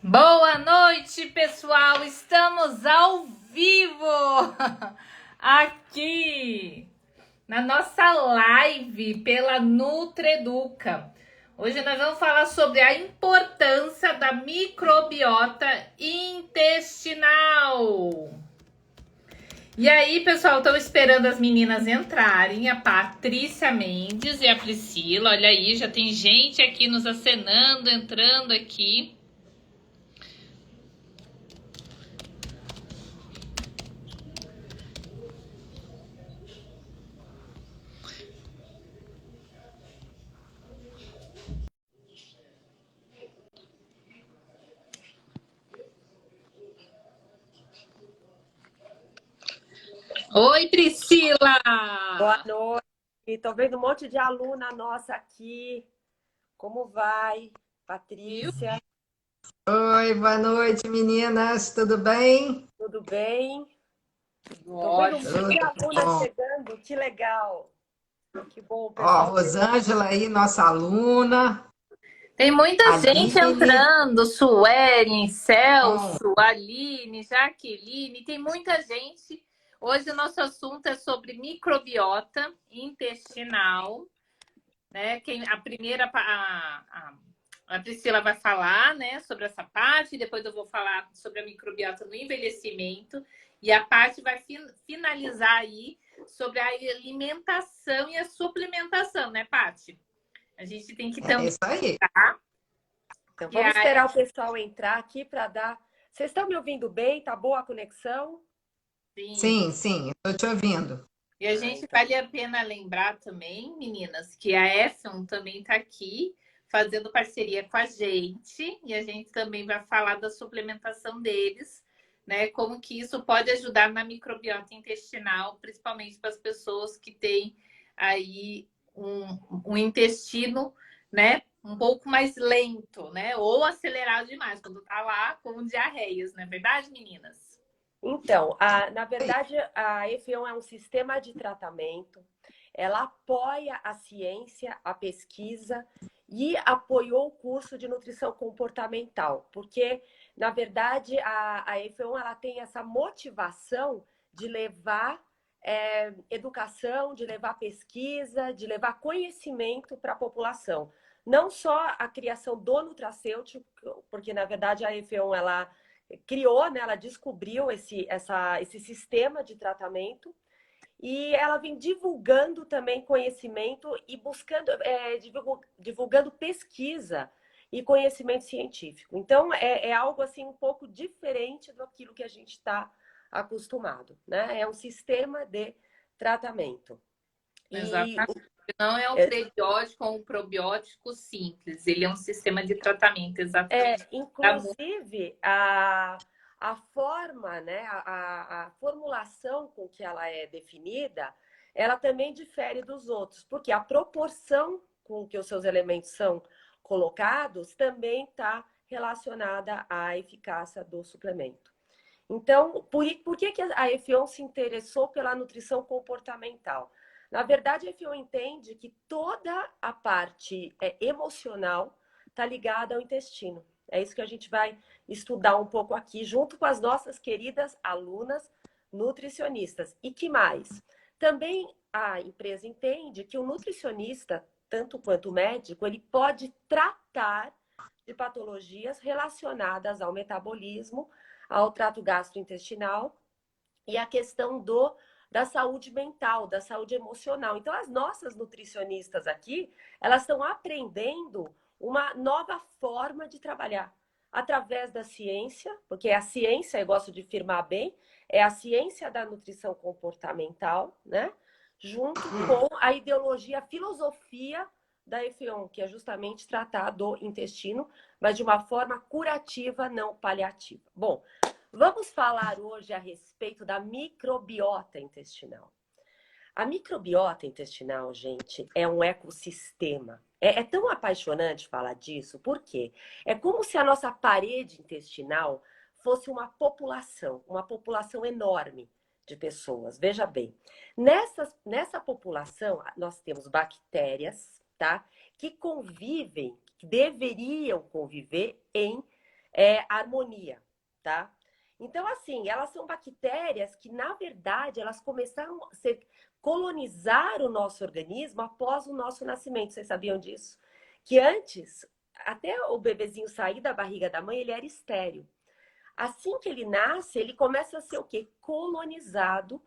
Boa noite, pessoal! Estamos ao vivo aqui na nossa live pela Nutreduca. Hoje nós vamos falar sobre a importância da microbiota intestinal. E aí, pessoal, estou esperando as meninas entrarem, a Patrícia Mendes e a Priscila. Olha aí, já tem gente aqui nos acenando, entrando aqui. Oi, Priscila! Boa noite. Estou vendo um monte de aluna nossa aqui. Como vai, Patrícia? Oi, boa noite, meninas. Tudo bem? Tudo bem? Estou vendo um Ótimo. monte de Tudo aluna bom. chegando. Que legal. Que bom, Ó, pessoal. Rosângela aí, nossa aluna. Tem muita gente Aline. entrando, Suelen, Bom, Celso, Aline, Jaqueline, tem muita gente. Hoje o nosso assunto é sobre microbiota intestinal, né? A primeira, a Priscila vai falar, né, sobre essa parte, depois eu vou falar sobre a microbiota no envelhecimento, e a parte vai finalizar aí sobre a alimentação e a suplementação, né, Paty? A gente tem que é também. isso aí. Então, E vamos aí, esperar o pessoal entrar aqui para dar. Vocês estão me ouvindo bem? Tá boa a conexão? sim. Sim, sim, estou te ouvindo. E a gente Então. vale a pena lembrar também, meninas, que a F1 também está aqui fazendo parceria com a gente e a gente também vai falar da suplementação deles, né? Como que isso pode ajudar na microbiota intestinal, principalmente para as pessoas que têm aí um intestino, né? Um pouco mais lento, né? Ou acelerado demais, quando tá lá com diarreias, não é verdade, meninas? Então, na verdade, a EFION é um sistema de tratamento. Ela apoia a ciência, a pesquisa e apoiou o curso de nutrição comportamental, porque, na verdade, a EFION ela tem essa motivação de levar educação, de levar pesquisa, de levar conhecimento para a população. Não só a criação do nutracêutico, porque, na verdade, a EFION ela criou, né, ela descobriu esse sistema de tratamento e ela vem divulgando também conhecimento e buscando, divulgando pesquisa e conhecimento científico. Então, é algo assim um pouco diferente do aquilo que a gente está acostumado, né? É um sistema de tratamento. E Exatamente. Não é um prebiótico ou um probiótico simples, ele é um sistema de tratamento, exatamente. inclusive, a forma, né, a formulação com que ela é definida, ela também difere dos outros, porque a proporção com que os seus elementos são colocados também está relacionada à eficácia do suplemento. Então, por que a FION se interessou pela nutrição comportamental? Na verdade, a FION entende que toda a parte emocional está ligada ao intestino. É isso que a gente vai estudar um pouco aqui, junto com as nossas queridas alunas nutricionistas. E que mais? Também a empresa entende que o nutricionista, tanto quanto o médico, ele pode tratar de patologias relacionadas ao metabolismo, ao trato gastrointestinal e a questão da saúde mental, da saúde emocional. Então, as nossas nutricionistas aqui, elas estão aprendendo uma nova forma de trabalhar através da ciência, porque a ciência, eu gosto de firmar bem, é a ciência da nutrição comportamental, né? Junto com a ideologia, a filosofia da EFION, que é justamente tratar do intestino, mas de uma forma curativa, não paliativa. Bom, vamos falar hoje a respeito da microbiota intestinal. A microbiota intestinal, gente, é um ecossistema. É tão apaixonante falar disso, por quê? É como se a nossa parede intestinal fosse uma população enorme de pessoas. Veja bem, nessa população, nós temos bactérias, tá? Que convivem, que deveriam conviver em é harmonia, tá? Então, assim, elas são bactérias que, na verdade, elas começaram a colonizar o nosso organismo após o nosso nascimento. Vocês sabiam disso? Que antes, até o bebezinho sair da barriga da mãe, ele era estéril. Assim que ele nasce, ele começa a ser o quê? Colonizado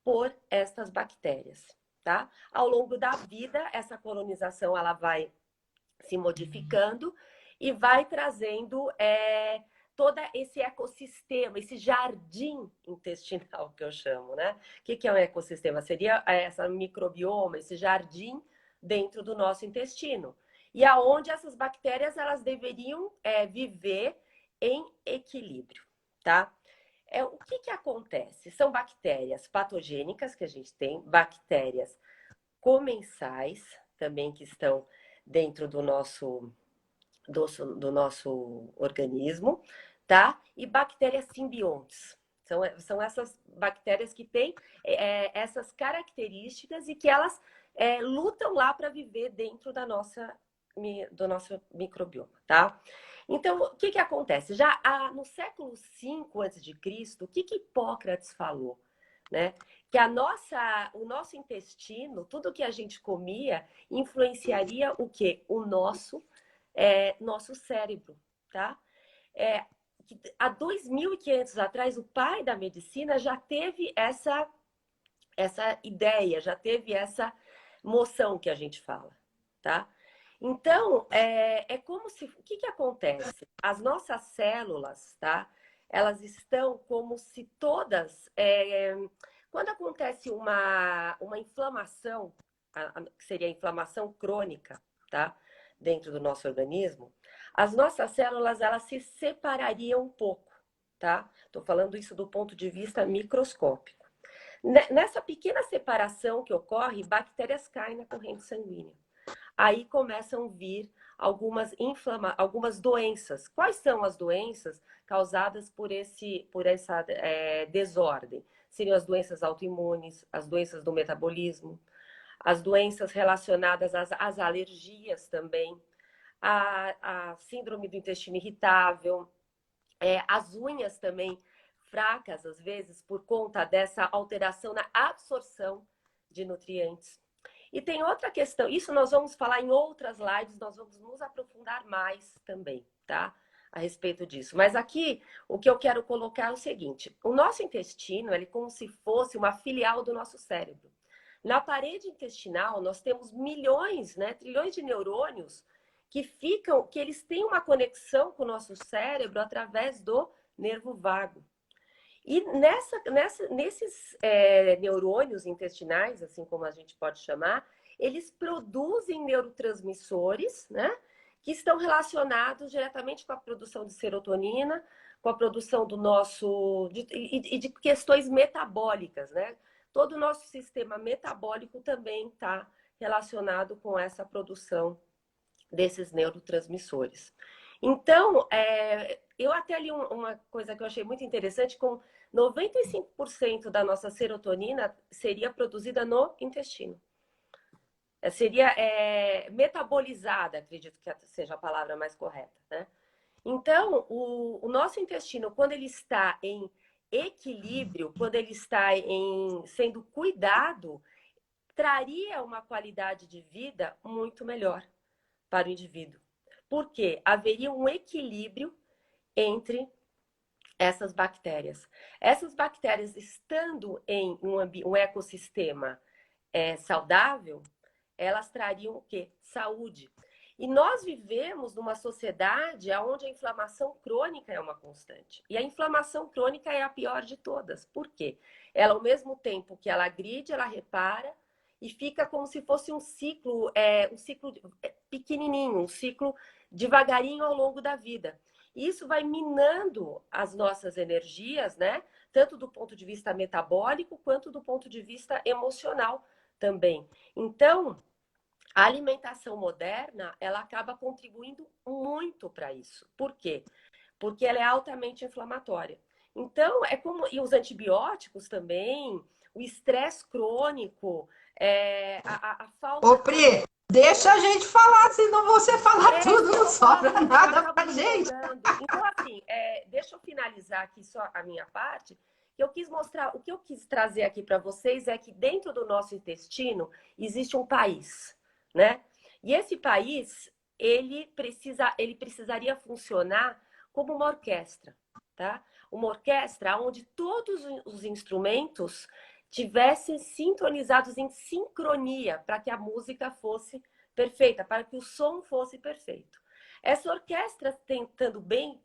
por estas bactérias, tá? Ao longo da vida, essa colonização ela vai se modificando e vai trazendo todo esse ecossistema, esse jardim intestinal que eu chamo, né? O que é um ecossistema? Seria essa microbioma, esse jardim dentro do nosso intestino. E aonde essas bactérias elas deveriam viver em equilíbrio, tá? O que acontece? São bactérias patogênicas que a gente tem, bactérias comensais também que estão dentro do nosso organismo, tá? E bactérias simbiontes. São essas bactérias que têm essas características e que elas lutam lá para viver dentro do nosso microbioma, tá? Então, o que acontece? Já no século V a.C., o que Hipócrates falou? Né? Que o nosso intestino, tudo que a gente comia, influenciaria o quê? O nosso cérebro, tá? Há 2.500 atrás, o pai da medicina já teve essa ideia, já teve essa moção que a gente fala, tá? Então, como se... O que acontece? As nossas células, tá? Elas estão como se todas... Quando acontece uma inflamação, que seria a inflamação crônica, tá? Dentro do nosso organismo, as nossas células, elas se separariam um pouco, tá? Tô falando isso do ponto de vista microscópico. Nessa pequena separação que ocorre, bactérias caem na corrente sanguínea. Aí começam a vir algumas doenças. Quais são as doenças causadas por essa desordem? Seriam as doenças autoimunes, as doenças do metabolismo, as doenças relacionadas às alergias também, a síndrome do intestino irritável, as unhas também fracas, às vezes, por conta dessa alteração na absorção de nutrientes. E tem outra questão, isso nós vamos falar em outras lives, nós vamos nos aprofundar mais também, tá? A respeito disso. Mas aqui, o que eu quero colocar é o seguinte, o nosso intestino, ele é como se fosse uma filial do nosso cérebro. Na parede intestinal, nós temos milhões, né, trilhões de neurônios que eles têm uma conexão com o nosso cérebro através do nervo vago. E nesses neurônios intestinais, assim como a gente pode chamar, eles produzem neurotransmissores, né? Que estão relacionados diretamente com a produção de serotonina, com a produção do e de questões metabólicas, né? Todo o nosso sistema metabólico também está relacionado com essa produção desses neurotransmissores. Então, eu até li uma coisa que eu achei muito interessante, com 95% da nossa serotonina seria produzida no intestino. Seria metabolizada, acredito que seja a palavra mais correta, né? Então, o nosso intestino, quando ele está em equilíbrio, quando ele está sendo cuidado, traria uma qualidade de vida muito melhor para o indivíduo. Porque haveria um equilíbrio entre essas bactérias. Essas bactérias estando em um ecossistema saudável, elas trariam o quê? Saúde. E nós vivemos numa sociedade onde a inflamação crônica é uma constante. E a inflamação crônica é a pior de todas. Por quê? Ela, ao mesmo tempo que ela agride, ela repara e fica como se fosse um ciclo pequenininho, um ciclo devagarinho ao longo da vida. Isso vai minando as nossas energias, né? Tanto do ponto de vista metabólico, quanto do ponto de vista emocional também. Então, a alimentação moderna, ela acaba contribuindo muito para isso. Por quê? Porque ela é altamente inflamatória. Então, e os antibióticos também, o estresse crônico, a falta... Ô, Pri, Deixa a gente falar, senão você falar tudo, não sobra nada pra acabo gente. empolgando. Então, assim, deixa eu finalizar aqui só a minha parte. Que eu quis mostrar, o que eu quis trazer aqui para vocês é que dentro do nosso intestino existe um país, né? E esse país, ele precisaria funcionar como uma orquestra, tá? Uma orquestra onde todos os instrumentos tivessem sintonizados em sincronia para que a música fosse perfeita, para que o som fosse perfeito. Essa orquestra tentando bem,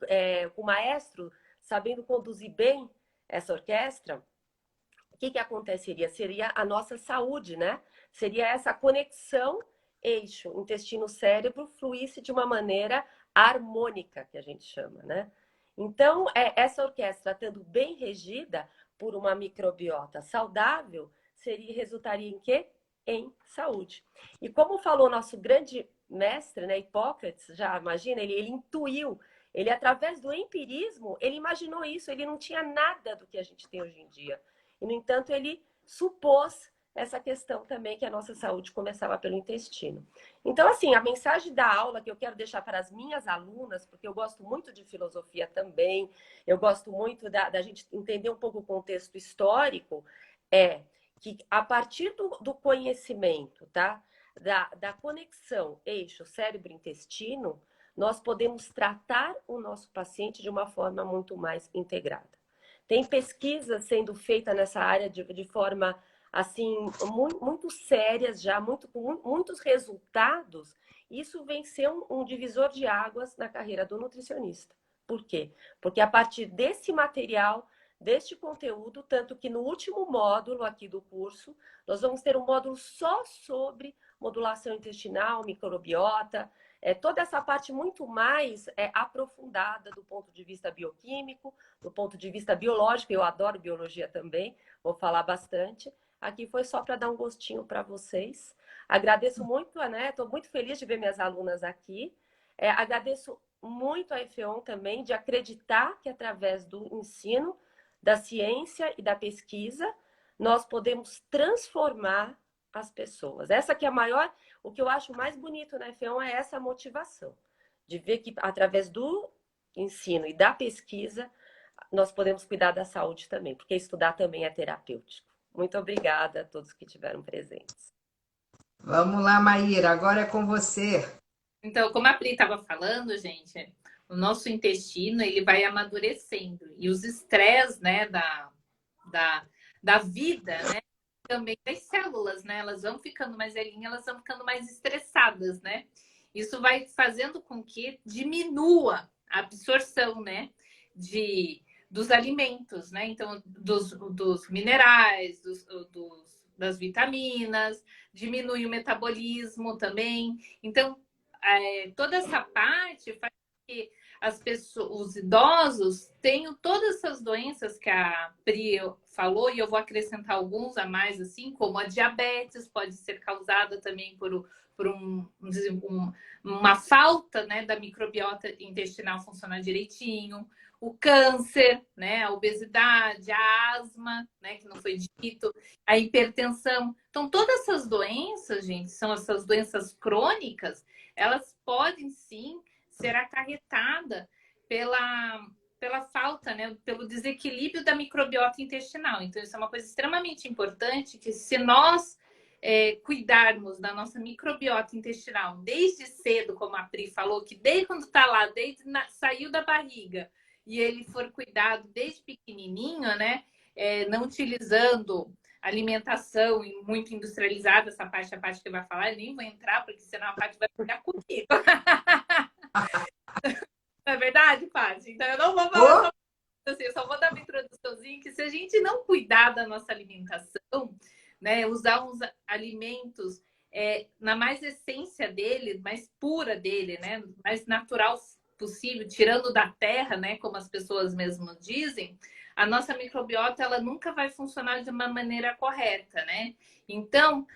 o maestro sabendo conduzir bem essa orquestra, o que aconteceria? Seria a nossa saúde, né? Seria essa conexão eixo intestino-cérebro fluísse de uma maneira harmônica, que a gente chama, né? Então, essa orquestra estando bem regida por uma microbiota saudável, resultaria em quê? Em saúde. E como falou nosso grande mestre, né, Hipócrates, já imagina, ele intuiu, ele através do empirismo, ele imaginou isso, ele não tinha nada do que a gente tem hoje em dia. E, no entanto, ele supôs essa questão também que a nossa saúde começava pelo intestino. Então, assim, a mensagem da aula que eu quero deixar para as minhas alunas, porque eu gosto muito de filosofia também, eu gosto muito da gente entender um pouco o contexto histórico, é que a partir do conhecimento, tá? Da conexão eixo cérebro-intestino, nós podemos tratar o nosso paciente de uma forma muito mais integrada. Tem pesquisas sendo feitas nessa área de forma assim muito sérias já, com muitos resultados. Isso vem ser um divisor de águas na carreira do nutricionista. Por quê? Porque a partir desse material, deste conteúdo, tanto que no último módulo aqui do curso, nós vamos ter um módulo só sobre modulação intestinal, microbiota, toda essa parte muito mais aprofundada do ponto de vista bioquímico, do ponto de vista biológico. Eu adoro biologia também, vou falar bastante. Aqui foi só para dar um gostinho para vocês. Agradeço muito, né? Estou muito feliz de ver minhas alunas aqui. Agradeço muito a FEON também de acreditar que através do ensino, da ciência e da pesquisa, nós podemos transformar as pessoas. Essa que é a maior, o que eu acho mais bonito na FEON é essa motivação, de ver que através do ensino e da pesquisa, nós podemos cuidar da saúde também, porque estudar também é terapêutico. Muito obrigada a todos que estiveram presentes. Vamos lá, Maíra, agora é com você. Então, como a Pri estava falando, gente, o nosso intestino ele vai amadurecendo e os estresses, né, da vida, né, também das células, né, elas vão ficando mais velhinhas, elas vão ficando mais estressadas, né. Isso vai fazendo com que diminua a absorção, né, dos alimentos, né, então dos minerais, das vitaminas, diminui o metabolismo também. Então, toda essa parte faz com que as pessoas, os idosos tenham todas essas doenças que a Pri falou, e eu vou acrescentar alguns a mais, assim, como a diabetes pode ser causada também por uma falta, né, da microbiota intestinal funcionar direitinho, o câncer, né, a obesidade, a asma, né, que não foi dito, a hipertensão. Então, todas essas doenças, gente, são essas doenças crônicas, elas podem sim ser acarretadas pela falta, né, pelo desequilíbrio da microbiota intestinal. Então, isso é uma coisa extremamente importante, que se nós cuidarmos da nossa microbiota intestinal desde cedo, como a Pri falou, que desde quando está lá, saiu da barriga, e ele for cuidado desde pequenininho, né, não utilizando alimentação muito industrializada, essa parte, a parte que vai falar, eu nem vou entrar, porque senão a parte vai ficar comigo. Não é verdade, Paty? Então eu não vou falar assim, eu só vou dar uma introduçãozinha, que se a gente não cuidar da nossa alimentação, né, usar uns alimentos na mais essência dele, mais pura dele, né, mais natural possível, tirando da terra, né, como as pessoas mesmo dizem, a nossa microbiota ela nunca vai funcionar de uma maneira correta, né? Então,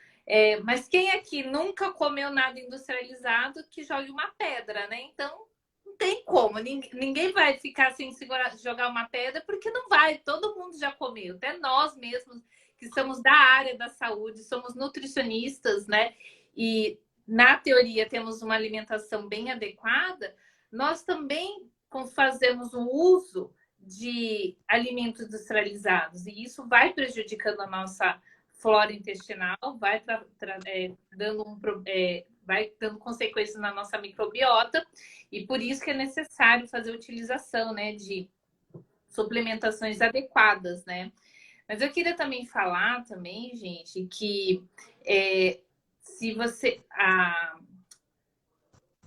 mas quem aqui nunca comeu nada industrializado que jogue uma pedra, né? Então, não tem como, ninguém vai ficar sem jogar uma pedra, porque não vai, todo mundo já comeu, até nós mesmos que somos da área da saúde, somos nutricionistas, né? E na teoria, temos uma alimentação bem adequada, nós também fazemos um uso de alimentos industrializados, e isso vai prejudicando a nossa flora intestinal, vai dando consequências na nossa microbiota, e por isso que é necessário fazer a utilização, né, de suplementações adequadas, né? Mas eu queria também falar também, gente, que se você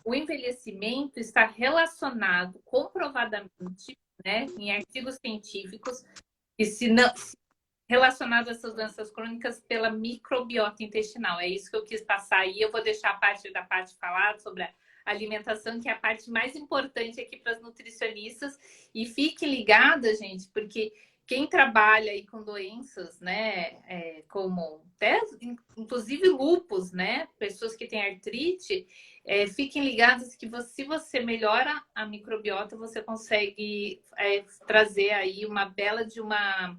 o envelhecimento está relacionado comprovadamente, né, em artigos científicos, e se não relacionado a essas doenças crônicas pela microbiota intestinal. É isso que eu quis passar aí. Eu vou deixar a parte da Paty falar sobre a alimentação, que é a parte mais importante aqui para as nutricionistas. E fique ligada, gente, porque quem trabalha aí com doenças, né, como até, inclusive lúpus, né, pessoas que têm artrite, fiquem ligados que se você melhora a microbiota, você consegue trazer aí uma bela de uma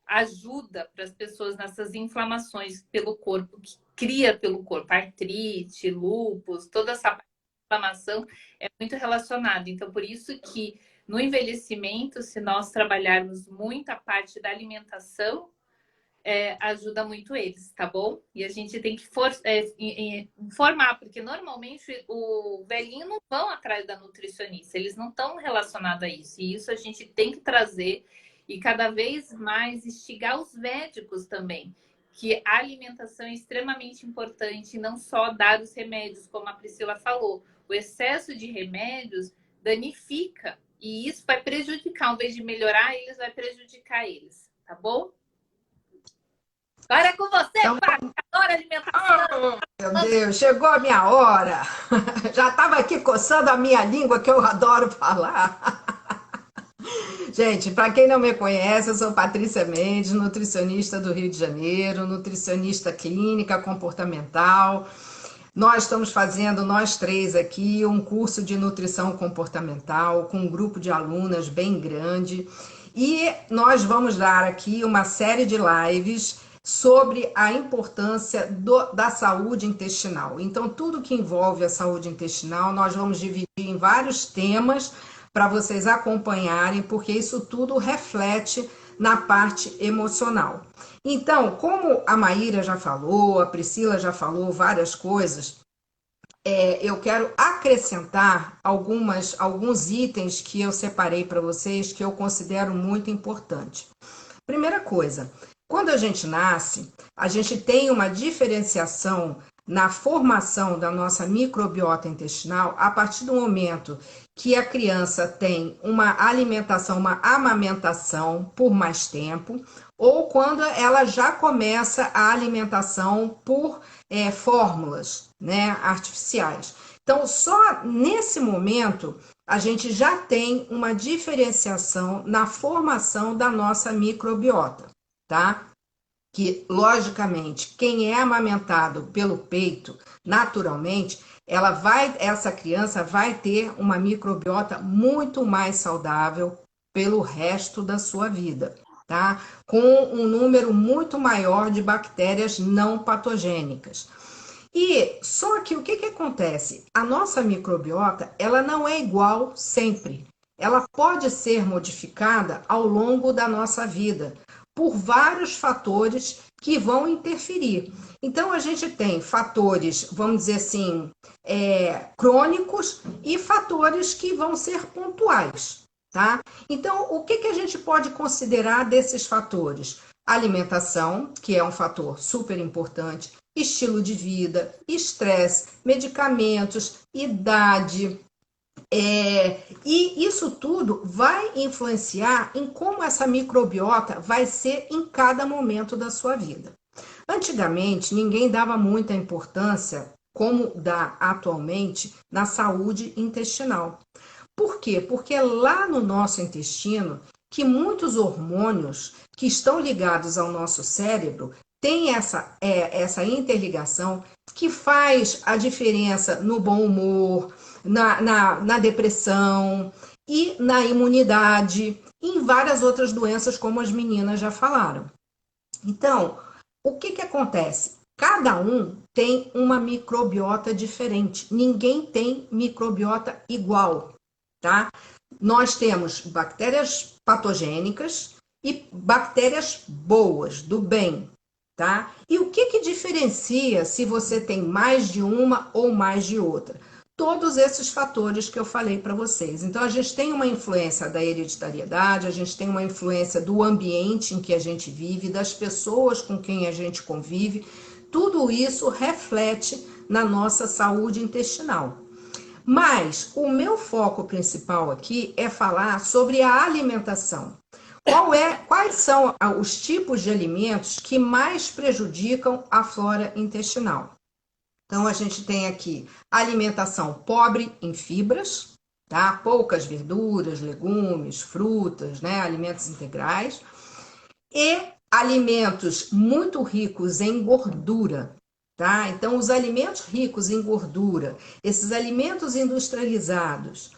ajuda para as pessoas nessas inflamações pelo corpo, que cria pelo corpo, artrite, lúpus, toda essa inflamação é muito relacionada. Então, por isso que no envelhecimento, se nós trabalharmos muito a parte da alimentação, ajuda muito eles, tá bom? E a gente tem que informar, porque normalmente o velhinho não vão atrás da nutricionista, eles não estão relacionados a isso. E isso a gente tem que trazer e cada vez mais instigar os médicos também, que a alimentação é extremamente importante, não só dar os remédios, como a Priscila falou. O excesso de remédios danifica e isso vai prejudicar, ao invés de melhorar eles, vai prejudicar eles, tá bom? Agora é com você, Então, Paty, adoro alimentação. Meu Deus, chegou a minha hora. Já estava aqui coçando a minha língua, que eu adoro falar. Gente, para quem não me conhece, eu sou Patrícia Mendes, nutricionista do Rio de Janeiro, nutricionista clínica comportamental. Nós estamos fazendo, nós três aqui, um curso de nutrição comportamental com um grupo de alunas bem grande. E nós vamos dar aqui uma série de lives sobre a importância da saúde intestinal. Então, tudo que envolve a saúde intestinal, nós vamos dividir em vários temas para vocês acompanharem, porque isso tudo reflete na parte emocional. Então, como a Maíra já falou, a Priscila já falou várias coisas, eu quero acrescentar alguns itens que eu separei para vocês que eu considero muito importante. Primeira coisa, quando a gente nasce, a gente tem uma diferenciação na formação da nossa microbiota intestinal a partir do momento que a criança tem uma alimentação, uma amamentação por mais tempo, ou quando ela já começa a alimentação por fórmulas, né, artificiais. Então, só nesse momento, a gente já tem uma diferenciação na formação da nossa microbiota, tá? Que, logicamente, quem é amamentado pelo peito, naturalmente, essa criança vai ter uma microbiota muito mais saudável pelo resto da sua vida, tá? Com um número muito maior de bactérias não patogênicas. E só que o que acontece? A nossa microbiota, ela não é igual sempre. Ela pode ser modificada ao longo da nossa vida por vários fatores que vão interferir. Então, a gente tem fatores, vamos dizer assim, crônicos e fatores que vão ser pontuais, tá? Então, o que a gente pode considerar desses fatores? Alimentação, que é um fator super importante, estilo de vida, estresse, medicamentos, idade. E isso tudo vai influenciar em como essa microbiota vai ser em cada momento da sua vida. Antigamente, ninguém dava muita importância, como dá atualmente, na saúde intestinal. Por quê? Porque é lá no nosso intestino que muitos hormônios que estão ligados ao nosso cérebro têm essa interligação que faz a diferença no bom humor, na depressão e na imunidade e em várias outras doenças, como as meninas já falaram. Então, o que acontece? cada um tem uma microbiota diferente. Ninguém tem microbiota igual, tá? Nós temos bactérias patogênicas e bactérias boas, do bem, tá? E o que diferencia se você tem mais de uma ou mais de outra? Todos esses fatores que eu falei para vocês. Então, a gente tem uma influência da hereditariedade, a gente tem uma influência do ambiente em que a gente vive, das pessoas com quem a gente convive. Tudo isso reflete na nossa saúde intestinal. Mas o meu foco principal aqui é falar sobre a alimentação. Quais são os tipos de alimentos que mais prejudicam a flora intestinal? Então, a gente tem aqui alimentação pobre em fibras, tá? Poucas verduras, legumes, frutas, né? Alimentos integrais. E alimentos muito ricos em gordura, tá? Então, os alimentos ricos em gordura, esses alimentos industrializados,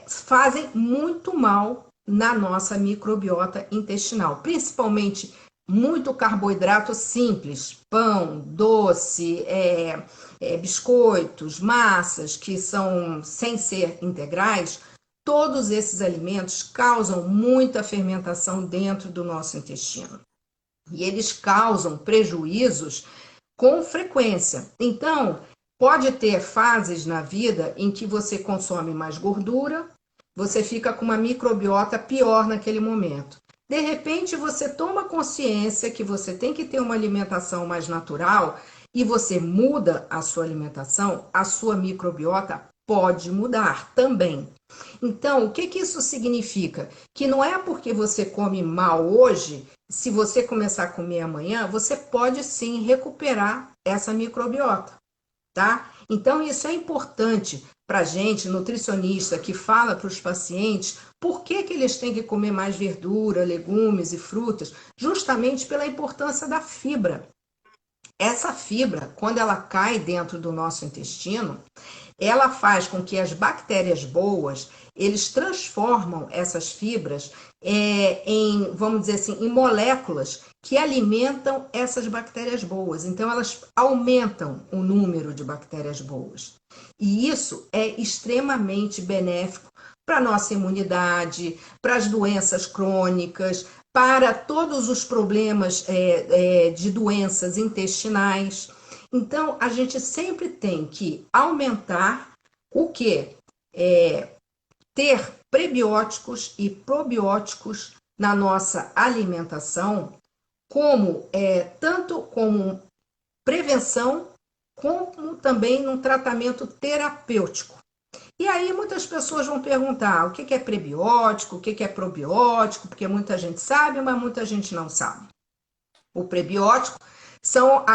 fazem muito mal na nossa microbiota intestinal, principalmente muito carboidrato simples, pão, doce, biscoitos, massas, que são sem ser integrais. Todos esses alimentos causam muita fermentação dentro do nosso intestino. E eles causam prejuízos com frequência. Então, pode ter fases na vida em que você consome mais gordura, você fica com uma microbiota pior naquele momento. De repente, você toma consciência que você tem que ter uma alimentação mais natural e você muda a sua alimentação, a sua microbiota pode mudar também. Então, o que isso significa? Que não é porque você come mal hoje, se você começar a comer amanhã, você pode sim recuperar essa microbiota, tá? Então, isso é importante para a gente, nutricionista, que fala para os pacientes por que eles têm que comer mais verdura, legumes e frutas, justamente pela importância da fibra. Essa fibra, quando ela cai dentro do nosso intestino, ela faz com que as bactérias boas, eles transformam essas fibras vamos dizer assim, em moléculas que alimentam essas bactérias boas. Então, elas aumentam o número de bactérias boas. E isso é extremamente benéfico para a nossa imunidade, para as doenças crônicas, para todos os problemas de doenças intestinais. Então, a gente sempre tem que aumentar o quê? Ter prebióticos e probióticos na nossa alimentação, tanto como prevenção, como também num tratamento terapêutico. E aí muitas pessoas vão perguntar o que é prebiótico, o que é probiótico, porque muita gente sabe, mas muita gente não sabe. O prebiótico são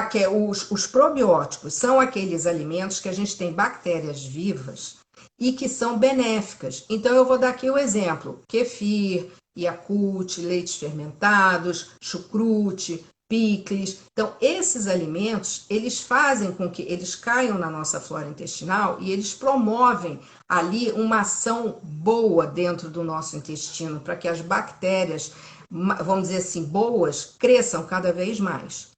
os probióticos, são aqueles alimentos que a gente tem bactérias vivas e que são benéficas. Então, eu vou dar aqui o exemplo: kefir, Yakult, leites fermentados, chucrute, picles. Então, esses alimentos, eles fazem com que eles caiam na nossa flora intestinal e eles promovem ali uma ação boa dentro do nosso intestino, para que as bactérias, vamos dizer assim, boas, cresçam cada vez mais.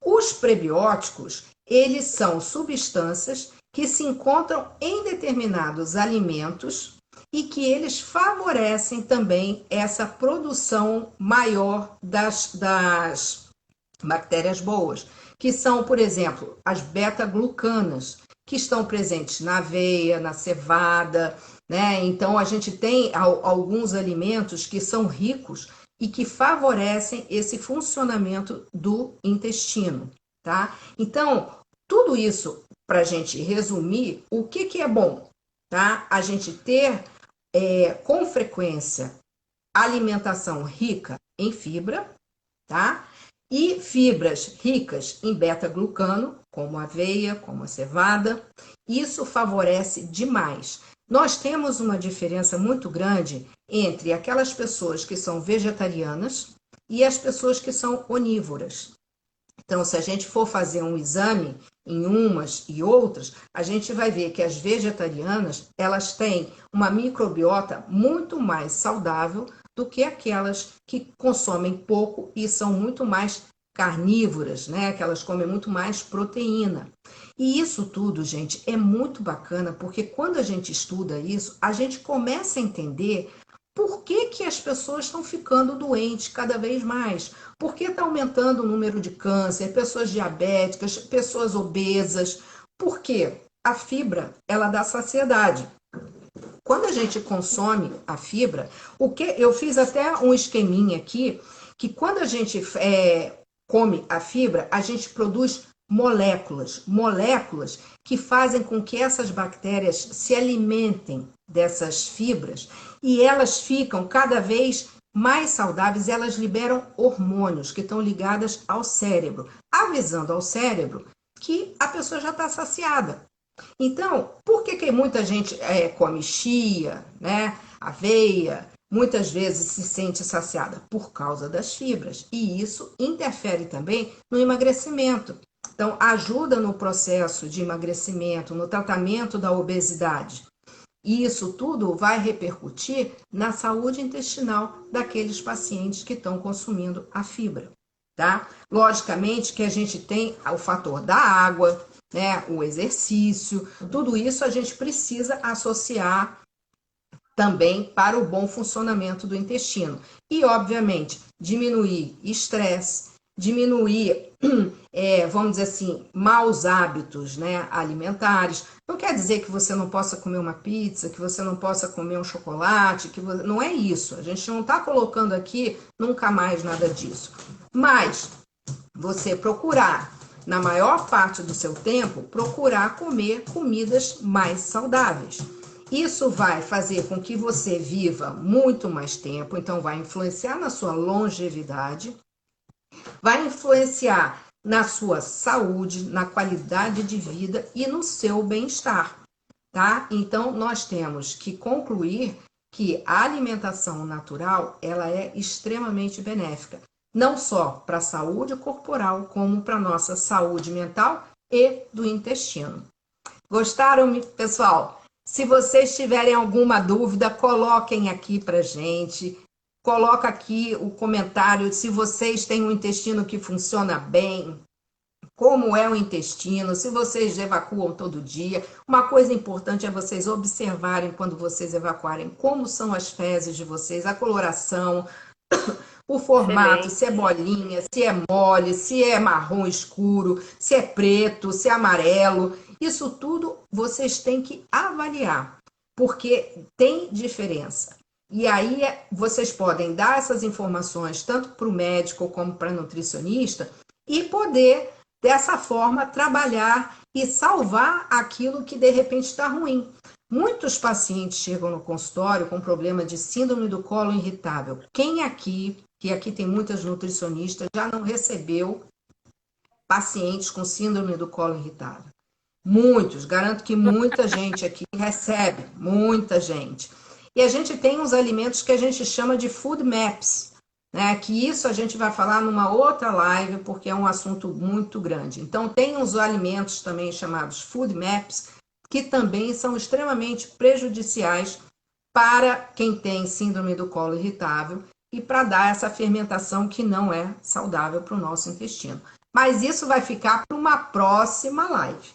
Os prebióticos, eles são substâncias que se encontram em determinados alimentos e que eles favorecem também essa produção maior das bactérias boas, que são, por exemplo, as beta-glucanas, que estão presentes na aveia, na cevada, né? Então, a gente tem alguns alimentos que são ricos e que favorecem esse funcionamento do intestino, tá? Então, tudo isso, para a gente resumir, o que é bom, tá? A gente ter, com frequência, alimentação rica em fibra, tá? E fibras ricas em beta-glucano, como a aveia, como a cevada. Isso favorece demais. Nós temos uma diferença muito grande entre aquelas pessoas que são vegetarianas e as pessoas que são onívoras. Então, se a gente for fazer um exame em umas e outras, a gente vai ver que as vegetarianas, elas têm uma microbiota muito mais saudável do que aquelas que consomem pouco e são muito mais carnívoras, né? Que elas comem muito mais proteína. E isso tudo, gente, é muito bacana, porque quando a gente estuda isso, a gente começa a entender por que que as pessoas estão ficando doentes cada vez mais. Por que está aumentando o número de câncer, pessoas diabéticas, pessoas obesas. Por quê? A fibra, ela dá saciedade. Quando a gente consome a fibra, o que eu fiz até um esqueminha aqui, que quando a gente come a fibra, a gente produz moléculas que fazem com que essas bactérias se alimentem dessas fibras e elas ficam cada vez mais saudáveis, elas liberam hormônios que estão ligados ao cérebro, avisando ao cérebro que a pessoa já está saciada. Então, por que muita gente come chia, né, aveia, muitas vezes se sente saciada? Por causa das fibras. E isso interfere também no emagrecimento. Então, ajuda no processo de emagrecimento, no tratamento da obesidade. E isso tudo vai repercutir na saúde intestinal daqueles pacientes que estão consumindo a fibra, tá? Logicamente que a gente tem o fator da água, né, o exercício, tudo isso a gente precisa associar também para o bom funcionamento do intestino. E, obviamente, diminuir estresse, diminuir, vamos dizer assim, maus hábitos, né, alimentares. Não quer dizer que você não possa comer uma pizza, que você não possa comer um chocolate, não é isso. A gente não está colocando aqui nunca mais nada disso. Mas você procurar, na maior parte do seu tempo, procurar comer comidas mais saudáveis. Isso vai fazer com que você viva muito mais tempo, então vai influenciar na sua longevidade, vai influenciar na sua saúde, na qualidade de vida e no seu bem-estar, tá? Então, nós temos que concluir que a alimentação natural, ela é extremamente benéfica, não só para a saúde corporal, como para a nossa saúde mental e do intestino. Gostaram, pessoal? Se vocês tiverem alguma dúvida, coloquem aqui para gente. Coloca aqui o comentário se vocês têm um intestino que funciona bem, como é o intestino, se vocês evacuam todo dia. Uma coisa importante é vocês observarem quando vocês evacuarem como são as fezes de vocês, a coloração, o formato, se é bolinha, se é mole, se é marrom escuro, se é preto, se é amarelo. Isso tudo vocês têm que avaliar, porque tem diferença. E aí vocês podem dar essas informações tanto para o médico como para a nutricionista e poder, dessa forma, trabalhar e salvar aquilo que de repente está ruim. Muitos pacientes chegam no consultório com problema de síndrome do colo irritável. Quem aqui, que aqui tem muitas nutricionistas, já não recebeu pacientes com síndrome do colo irritável? Muitos, garanto que muita gente aqui recebe, muita gente. E a gente tem uns alimentos que a gente chama de food maps, né? Que isso a gente vai falar numa outra live, porque é um assunto muito grande. Então, tem uns alimentos também chamados food maps, que também são extremamente prejudiciais para quem tem síndrome do colo irritável e para dar essa fermentação que não é saudável para o nosso intestino. Mas isso vai ficar para uma próxima live.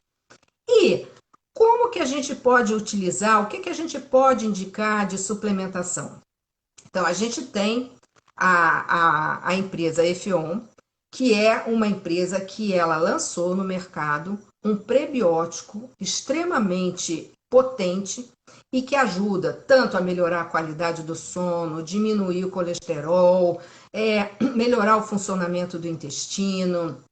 E como que a gente pode utilizar, o que a gente pode indicar de suplementação? Então, a gente tem a empresa Effion, que é uma empresa que ela lançou no mercado um prebiótico extremamente potente e que ajuda tanto a melhorar a qualidade do sono, diminuir o colesterol, melhorar o funcionamento do intestino,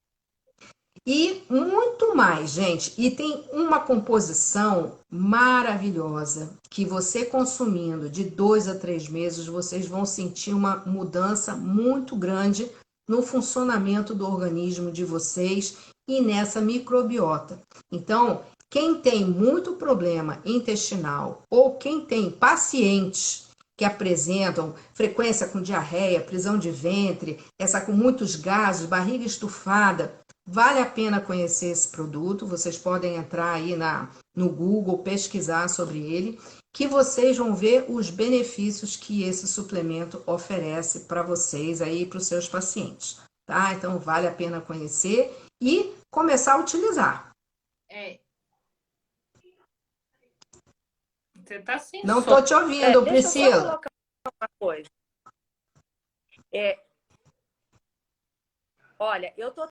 e muito mais, gente. E tem uma composição maravilhosa que você consumindo de 2 a 3 meses, vocês vão sentir uma mudança muito grande no funcionamento do organismo de vocês e nessa microbiota. Então, quem tem muito problema intestinal ou quem tem pacientes que apresentam frequência com diarreia, prisão de ventre, essa com muitos gases, barriga estufada, vale a pena conhecer esse produto. Vocês podem entrar aí no Google, pesquisar sobre ele, que vocês vão ver os benefícios que esse suplemento oferece para vocês aí e para os seus pacientes, tá? Então vale a pena conhecer e começar a utilizar. É, você tá sem Não som. estou te ouvindo, Deixa eu só Priscila. colocar uma coisa. Olha, eu tô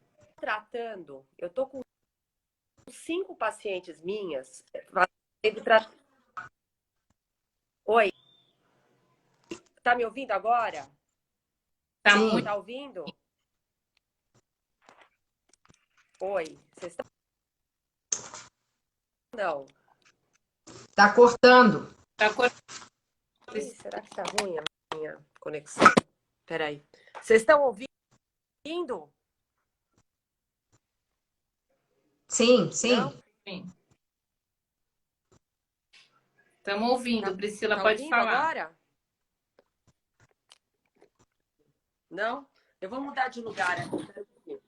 com 5 pacientes minhas fazendo Oi, tá me ouvindo agora? Tá Sim, muito. Tá ouvindo? Oi, vocês estão? Não. tá cortando. Tá cortando. Ih, será que tá ruim a minha conexão? Peraí. Vocês estão ouvindo? Sim, Não? sim. Estamos ouvindo, Priscila, Tá pode ouvindo falar. agora? Não? Eu vou mudar de lugar aqui.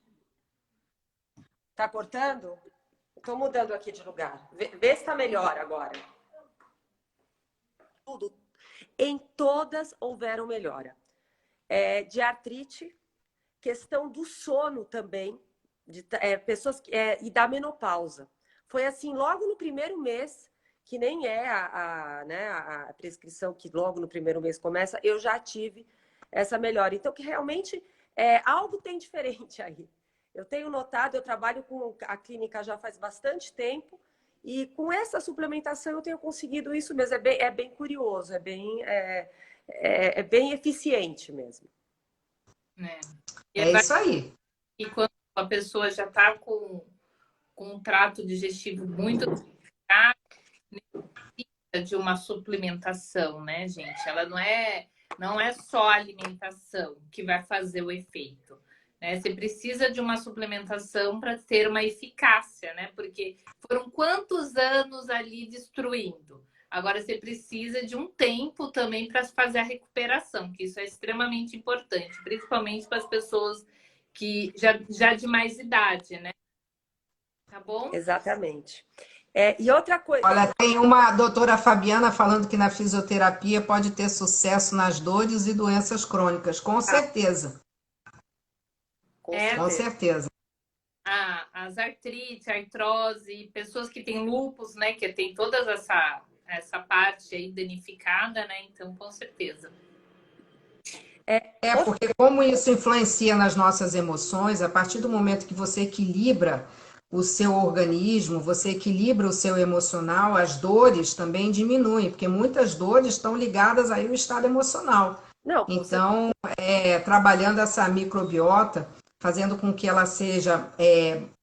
Tá cortando? Estou mudando aqui de lugar. Vê se tá melhor agora. Tudo. Em todas houveram melhora. De artrite, questão do sono também, de pessoas e da menopausa. Foi assim, logo no primeiro mês, que nem é né, a prescrição que logo no primeiro mês começa, eu já tive essa melhora. Então, que realmente algo tem diferente aí. Eu tenho notado, eu trabalho com a clínica já faz bastante tempo, e com essa suplementação eu tenho conseguido isso mesmo. É bem curioso, é bem eficiente mesmo. É isso aí. E quando a pessoa já está com um trato digestivo muito complicado, necessita de uma suplementação, né, gente? Ela não é só a alimentação que vai fazer o efeito, né? Você precisa de uma suplementação para ter uma eficácia, né? Porque foram quantos anos ali destruindo? Agora você precisa de um tempo também para fazer a recuperação, que isso é extremamente importante, principalmente para as pessoas que já de mais idade, né? Tá bom? Exatamente. E outra coisa. Olha, tem uma doutora Fabiana falando que na fisioterapia pode ter sucesso nas dores e doenças crônicas. Com certeza. Com certeza. As artrite, artrose, pessoas que têm lúpus, né? Que tem toda essa parte aí danificada, né? Então, com certeza. Porque como isso influencia nas nossas emoções, a partir do momento que você equilibra o seu organismo, você equilibra o seu emocional, as dores também diminuem, porque muitas dores estão ligadas aí ao estado emocional. Não, Então, trabalhando essa microbiota, fazendo com que ela seja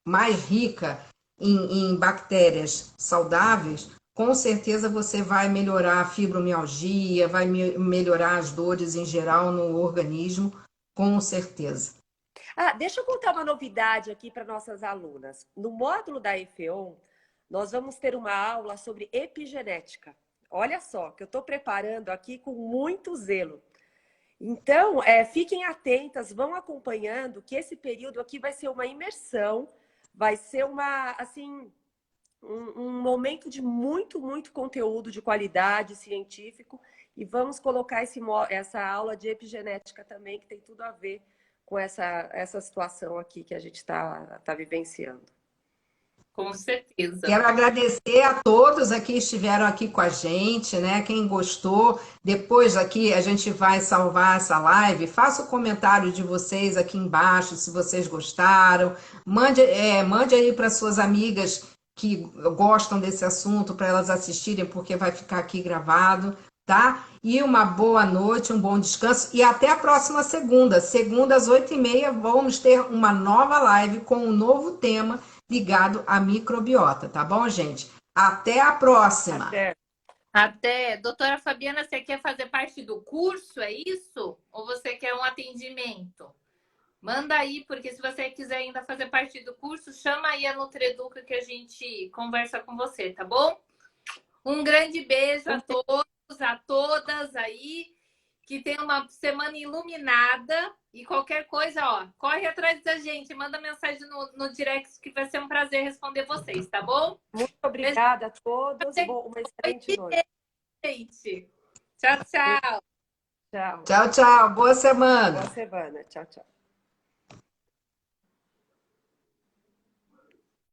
mais rica em bactérias saudáveis, com certeza você vai melhorar a fibromialgia, vai melhorar as dores em geral no organismo, com certeza. Deixa eu contar uma novidade aqui para nossas alunas. No módulo da EFEON, nós vamos ter uma aula sobre epigenética. Olha só, que eu estou preparando aqui com muito zelo. Então, fiquem atentas, vão acompanhando, que esse período aqui vai ser uma imersão, vai ser um momento de muito, muito conteúdo de qualidade científico, e vamos colocar essa aula de epigenética também, que tem tudo a ver com essa situação aqui que a gente tá vivenciando. Com certeza. Quero agradecer a todos aqui que estiveram aqui com a gente, né? Quem gostou, depois aqui a gente vai salvar essa live. Faça o comentário de vocês aqui embaixo, se vocês gostaram. Mande aí para suas amigas que gostam desse assunto, para elas assistirem, porque vai ficar aqui gravado, tá? E uma boa noite, um bom descanso e até a próxima segunda. Segunda às 8h30 vamos ter uma nova live com um novo tema ligado à microbiota, tá bom, gente? Até a próxima! Até. Doutora Fabiana, você quer fazer parte do curso, é isso? Ou você quer um atendimento? Manda aí, porque se você quiser ainda fazer parte do curso, chama aí a Nutreduca que a gente conversa com você, tá bom? Um grande beijo a todos, a todas aí. Que tenha uma semana iluminada. E qualquer coisa, ó, corre atrás da gente. Manda mensagem no direct que vai ser um prazer responder vocês, tá bom? Muito obrigada a todos. Uma excelente noite. Gente. Tchau, tchau. Tchau. Tchau, tchau. Boa semana. Boa semana. Tchau, tchau.